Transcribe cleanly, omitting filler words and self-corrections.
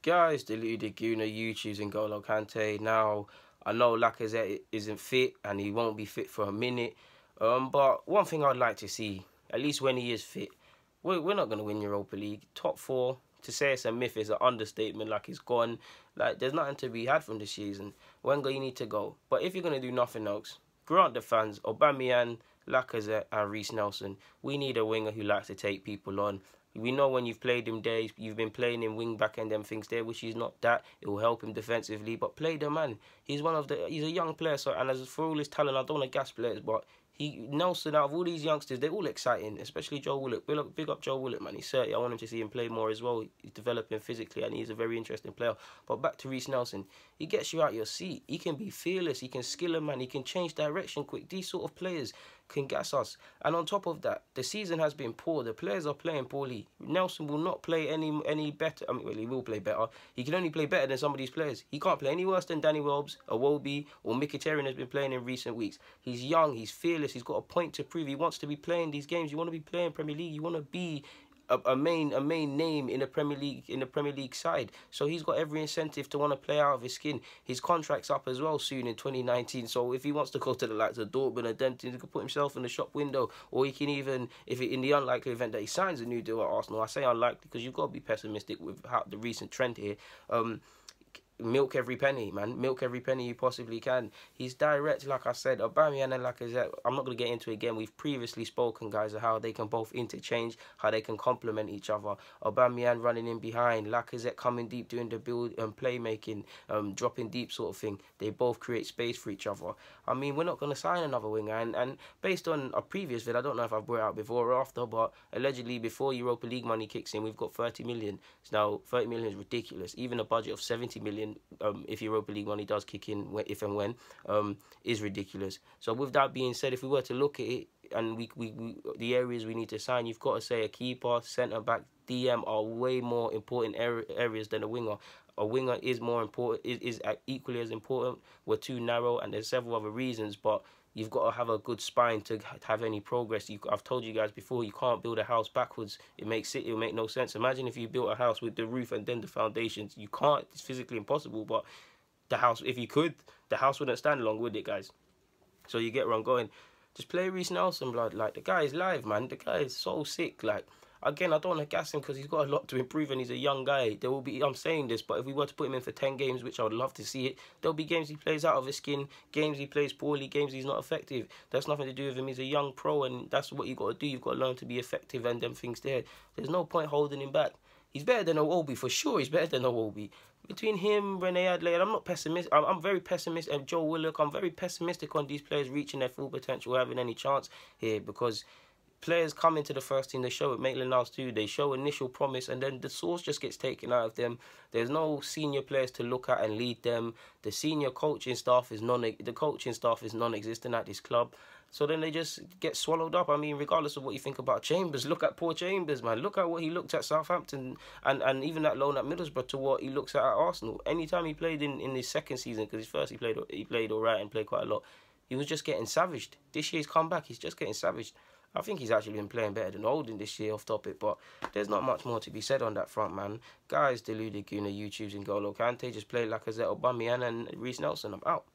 Guys, deluded Guna, YouTube's N'Golo Kante. Now, I know Lacazette isn't fit and he won't be fit for a minute. But one thing I'd like to see, at least when he is fit, we're not going to win Europa League. Top 4, to say it's a myth is an understatement. Like, it's gone. Like, there's nothing to be had from this season. Wenger, you need to go. But if you're going to do nothing else, grant the fans, Aubameyang, Lacazette and Reis Nelson. We need a winger who likes to take people on. We know when you've played him there, you've been playing him wing back and them things there, which he's not that. It will help him defensively, but play the man. He's he's a young player, so, and as for all his talent, I don't want to gas players, but Nelson, out of all these youngsters, they're all exciting, especially Joe Willock. Big up Joe Willock, man. He's 30. I want him to see him play more as well. He's developing physically, and he's a very interesting player. But back to Reis Nelson. He gets you out your seat. He can be fearless. He can skill a man. He can change direction quick. These sort of players can gas us. And on top of that, the season has been poor. The players are playing poorly. Nelson will not play any better. I mean, well, he will play better. He can only play better than some of these players. He can't play any worse than Danny Welbs, Iwobi, or Mkhitaryan has been playing in recent weeks. He's young. He's fearless. He's got a point to prove. He wants to be playing these games. You want to be playing Premier League. You want to be a main name in the Premier League side. So he's got every incentive to want to play out of his skin. His contract's up as well soon in 2019. So if he wants to go to the likes of Dortmund or Denton, he can put himself in the shop window, or he can even, in the unlikely event that he signs a new deal at Arsenal. I say unlikely because you've got to be pessimistic with the recent trend here. Milk every penny, man. Milk every penny you possibly can. He's direct, like I said. Aubameyang and Lacazette, I'm not going to get into it again. We've previously spoken, guys, of how they can both interchange, how they can complement each other. Aubameyang running in behind, Lacazette coming deep, doing the build and playmaking, dropping deep sort of thing. They both create space for each other. I mean, we're not going to sign another winger. And based on a previous vid, I don't know if I've brought it out before or after, but allegedly before Europa League money kicks in, we've got 30 million. So now 30 million is ridiculous. Even a budget of 70 million, if Europa League money does kick in, if and when, is ridiculous. So with that being said, if we were to look at it, and the areas we need to sign, you've got to say a keeper, centre back, DM are way more important areas than a winger. A winger is more important, is equally as important. We're too narrow, and there's several other reasons, but you've got to have a good spine to have any progress. I've told you guys before, you can't build a house backwards. It'll make no sense. Imagine if you built a house with the roof and then the foundations. You can't. It's physically impossible. But the house, if you could, the house wouldn't stand long, would it, guys? So you get where I'm going. Just play Reis Nelson, blood. Like, the guy is live, man. The guy is so sick. Like, again, I don't want to gas him because he's got a lot to improve and he's a young guy. There will be, I'm saying this, but if we were to put him in for 10 games, which I would love to see it, there'll be games he plays out of his skin, games he plays poorly, games he's not effective. That's nothing to do with him. He's a young pro, and that's what you've got to do. You've got to learn to be effective and them things there. There's no point holding him back. He's better than Iwobi, for sure. He's better than Iwobi. Between him, Rene Adelaide, I'm not pessimistic. I'm very pessimistic. And Joe Willock, I'm very pessimistic on these players reaching their full potential, having any chance here, because players come into the first team, they show it, Maitland-Niles too, they show initial promise, and then the source just gets taken out of them. There's no senior players to look at and lead them. The senior coaching staff is non-existent at this club. So then they just get swallowed up. I mean, regardless of what you think about Chambers, look at poor Chambers, man. Look at what he looked at Southampton and even that loan at Middlesbrough to what he looks at Arsenal. Anytime he played in his second season, because his first he played all right and played quite a lot, he was just getting savaged. This year's come back, he's just getting savaged. I think he's actually been playing better than Holding this year, off topic, but there's not much more to be said on that front, man. Guys, deluded Guna, YouTube's N'Golo Kante. Just play Lacazette, Aubameyang and Reis Nelson. I'm out.